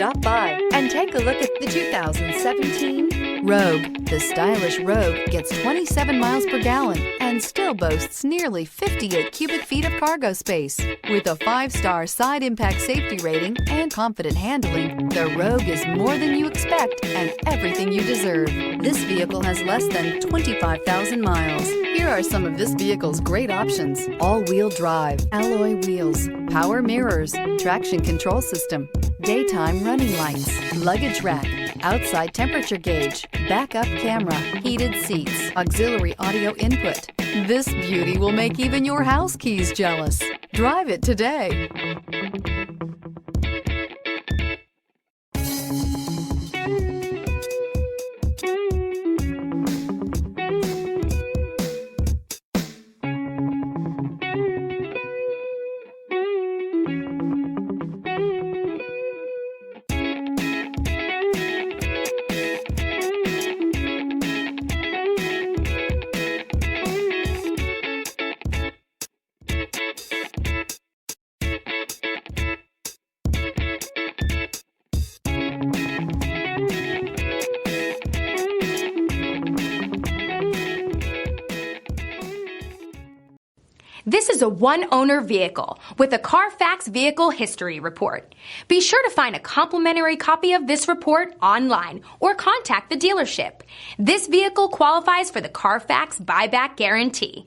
Stop by and take a look at the 2017 Rogue. The stylish Rogue gets 27 miles per gallon and still boasts nearly 58 cubic feet of cargo space. With a 5-star side impact safety rating and confident handling, the Rogue is more than you expect and everything you deserve. This vehicle has less than 25,000 miles. Here are some of this vehicle's great options: all-wheel drive, alloy wheels, power mirrors, traction control system, daytime running lights, luggage rack, outside temperature gauge, backup camera, heated seats, auxiliary audio input. This beauty will make even your house keys jealous. Drive it today. This is a one-owner vehicle with a Carfax Vehicle History Report. Be sure to find a complimentary copy of this report online or contact the dealership. This vehicle qualifies for the Carfax Buyback Guarantee.